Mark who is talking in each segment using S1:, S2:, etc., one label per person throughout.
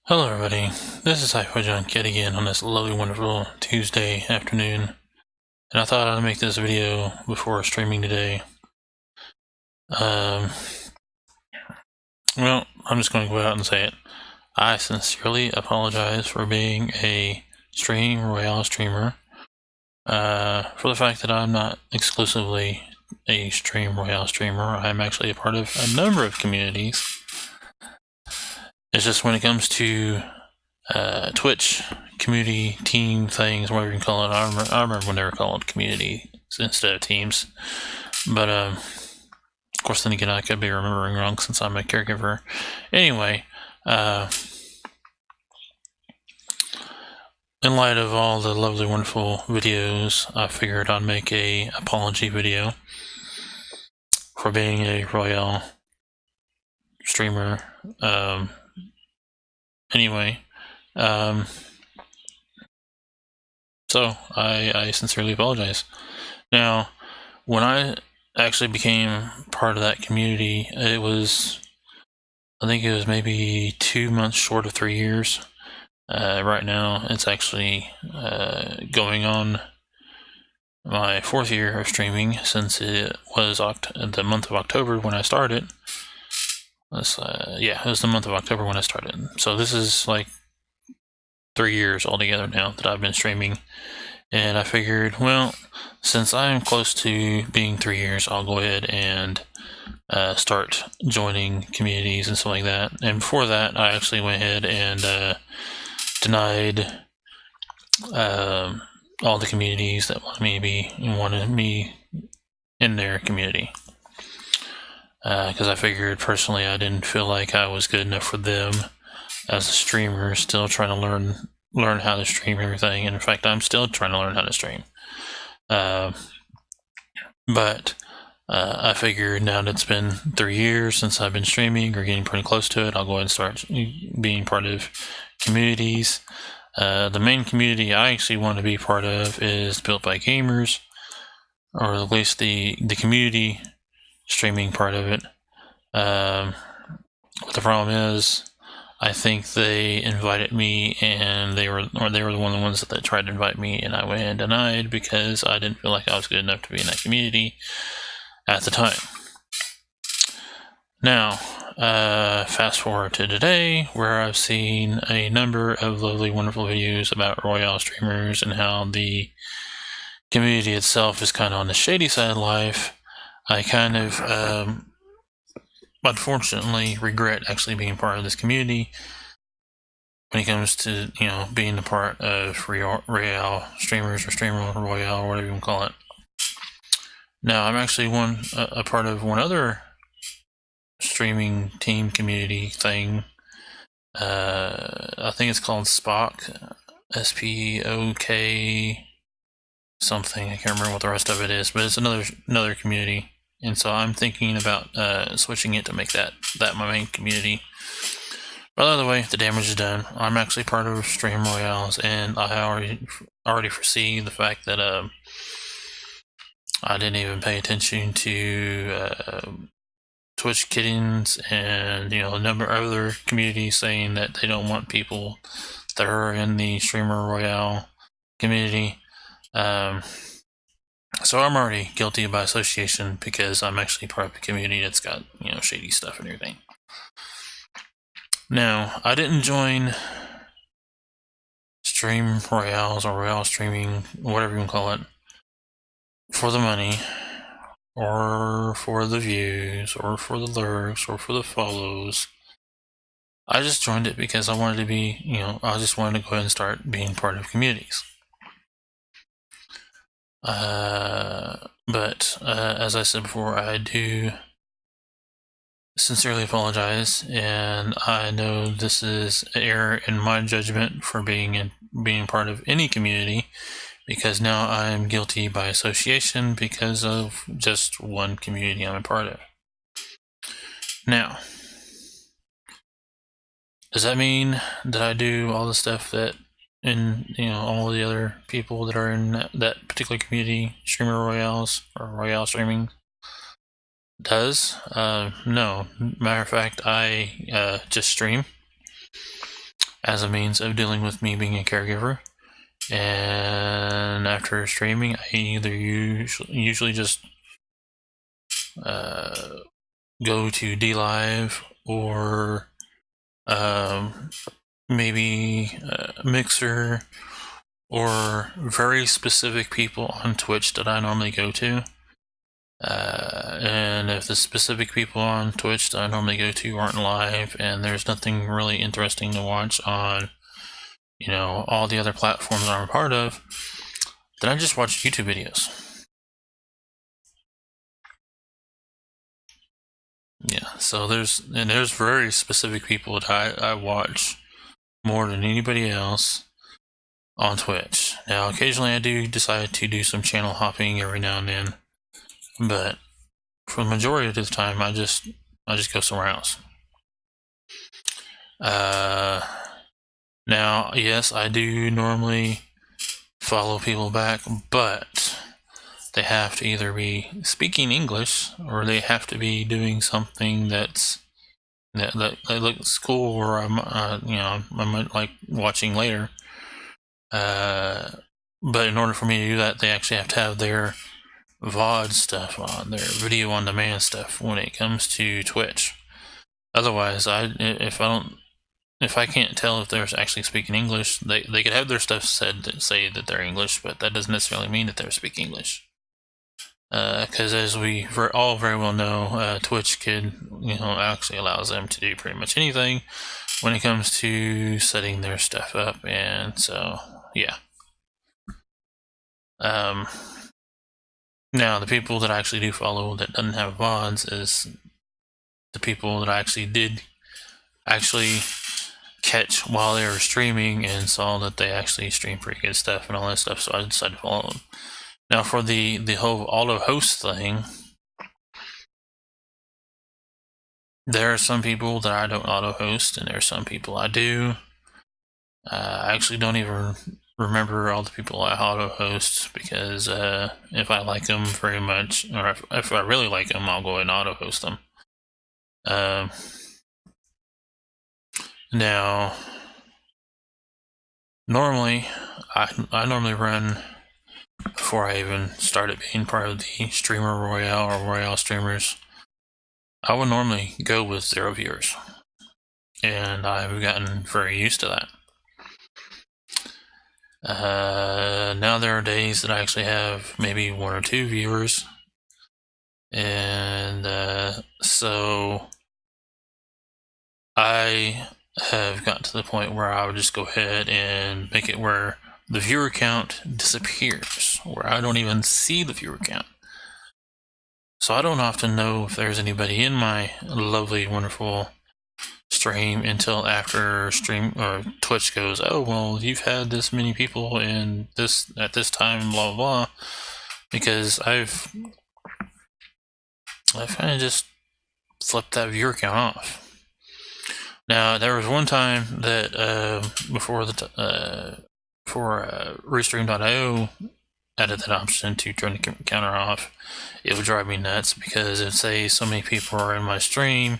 S1: Hello everybody, this is HypoJunk yet again on this lovely wonderful Tuesday afternoon, and I thought I'd make this video before streaming today. Well, I'm just going to go out and say it. I sincerely apologize for being a Royale streamer, for the fact that I'm not exclusively a Royale streamer. I'm actually a part of a number of communities. It's just when it comes to Twitch community team things, whatever you can call it. I remember when they were called community instead of teams. But of course, then again, I could be remembering wrong since I'm a caregiver. Anyway, in light of all the lovely, wonderful videos, I figured I'd make a apology video for being a Royale streamer. Anyway. So I sincerely apologize. Now, when I actually became part of that community, I think it was maybe 2 months short of 3 years. Right now, it's actually going on my 4th year of streaming, since it was the month of October when I started. Yeah, it was the month of October when I started. So this is like 3 years altogether now that I've been streaming. And I figured, well, since I'm close to being 3 years, I'll go ahead and start joining communities and stuff like that. And before that, I actually went ahead and denied all the communities that wanted me in their community. Because I figured personally I didn't feel like I was good enough for them as a streamer, still trying to learn how to stream everything. And in fact, I'm still trying to learn how to stream. But I figured now that it's been 3 years since I've been streaming, or getting pretty close to it, I'll go ahead and start being part of communities. The main community I actually want to be part of is Built by Gamers, or at least the community streaming part of it. But the problem is, I think they invited me, and they were one of the ones that tried to invite me, and I went and denied because I didn't feel like I was good enough to be in that community at the time. Now, fast forward to today, where I've seen a number of lovely, wonderful videos about Royale Streamers and how the community itself is kind of on the shady side of life. I kind of, unfortunately, regret actually being part of this community when it comes to, being a part of Royale Streamers, or Streamer Royale, or whatever you want to call it. Now, I'm actually a part of one other streaming team community thing. I think it's called Spock, SPOK something. I can't remember what the rest of it is, but it's another community. And so I'm thinking about switching it to make that my main community. By the way, the damage is done. I'm actually part of Stream Royales, and I already foresee the fact that I didn't even pay attention to Twitch Kittens and a number of other communities saying that they don't want people that are in the Streamer Royale community. So I'm already guilty by association, because I'm actually part of a community that's got shady stuff and everything. Now, I didn't join Stream Royales or Royale Streaming, whatever you want to call it, for the money, or for the views, or for the lurks, or for the follows. I just joined it because I wanted to be, I just wanted to go ahead and start being part of communities. But as I said before, I do sincerely apologize, and I know this is an error in my judgment for being part of any community, because now I'm guilty by association because of just one community I'm a part of. Now, does that mean that I do all the stuff that all the other people that are in that particular community, Streamer Royales or Royale Streaming, does? No. Matter of fact, I just stream. as a means of dealing with me being a caregiver. And after streaming, I either usually just go to DLive or maybe Mixer, or very specific people on Twitch that I normally go to. And if the specific people on Twitch that I normally go to aren't live and there's nothing really interesting to watch on, all the other platforms I'm a part of, then I just watch YouTube videos. Yeah, so there's very specific people that I watch more than anybody else on Twitch. Now, occasionally I do decide to do some channel hopping every now and then, but for the majority of the time, I just go somewhere else. Now, yes, I do normally follow people back, but they have to either be speaking English or they have to be doing something that looks cool, or I might like watching later. But in order for me to do that, they actually have to have their VOD stuff on, their video on demand stuff when it comes to Twitch. Otherwise, if I can't tell if they're actually speaking English, they could have their stuff said that say that they're English, but that doesn't necessarily mean that they're speaking English. Because as we all very well know, Twitch actually allows them to do pretty much anything when it comes to setting their stuff up, and so yeah. Now the people that I actually do follow that doesn't have VODs is the people that I actually did catch while they were streaming and saw that they actually stream pretty good stuff and all that stuff, so I decided to follow them. Now for the whole auto host thing, there are some people that I don't auto host and there are some people I do. I actually don't even remember all the people I auto host, because if I like them very much, or if I really like them, I'll go ahead and auto host them. Now, normally, I normally run, before I even started being part of the Streamer Royale or Royale Streamers, I would normally go with 0 viewers, and I've gotten very used to that. Now there are days that I actually have maybe 1 or 2 viewers, and so I have gotten to the point where I would just go ahead and make it where the viewer count disappears, where I don't even see the viewer count. So I don't often know if there's anybody in my lovely, wonderful stream until after stream or Twitch goes, oh well, you've had this many people in this at this time, blah blah blah, because I've kind of just flipped that viewer count off. Now there was one time that before Restream.io added that option to turn the counter off, it would drive me nuts, because it'd say so many people are in my stream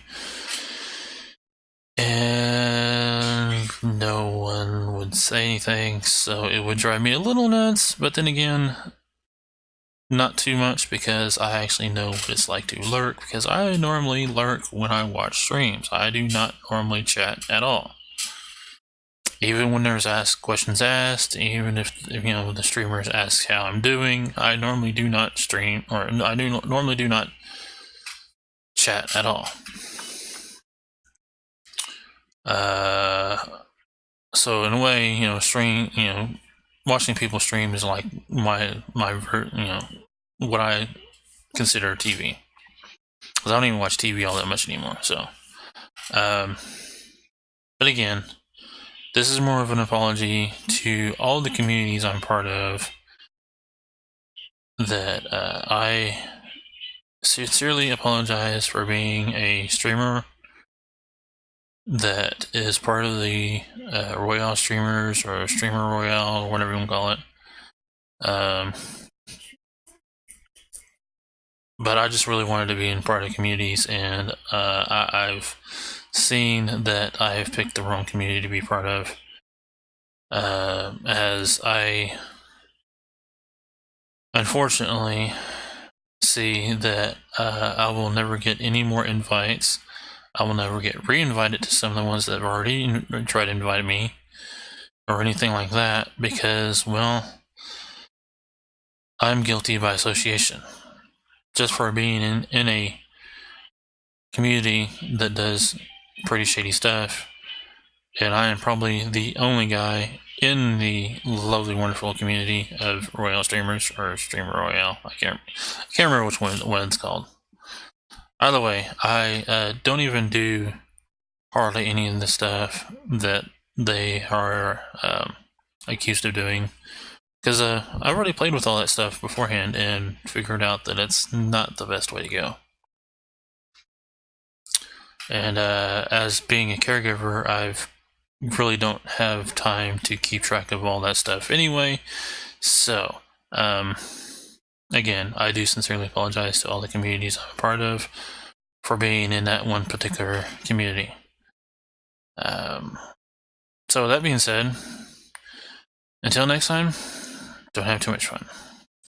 S1: and no one would say anything, so it would drive me a little nuts. But then again, not too much, because I actually know what it's like to lurk, because I normally lurk when I watch streams. I do not normally chat at all. Even when there's questions asked, even if the streamers ask how I'm doing, I normally do not stream, or I normally do not chat at all. So in a way, watching people stream is like my what I consider TV, because I don't even watch TV all that much anymore. So, but again, this is more of an apology to all the communities I'm part of, that I sincerely apologize for being a streamer that is part of the Royale Streamers, or Streamer Royale, or whatever you want to call it. But I just really wanted to be in part of communities, and I've seeing that I have picked the wrong community to be part of, as I unfortunately see that I will never get any more invites. I will never get re-invited to some of the ones that have already tried to invite me, or anything like that, because, well, I'm guilty by association. Just for being in a community that does pretty shady stuff, and I am probably the only guy in the lovely, wonderful community of Royale Streamers, or Streamer Royale. I can't remember which one it's called. Either way, I don't even do hardly any of the stuff that they are accused of doing, because I already played with all that stuff beforehand and figured out that it's not the best way to go. And as being a caregiver, I've really don't have time to keep track of all that stuff anyway. So, again, I do sincerely apologize to all the communities I'm a part of for being in that one particular community. So that being said, until next time, don't have too much fun.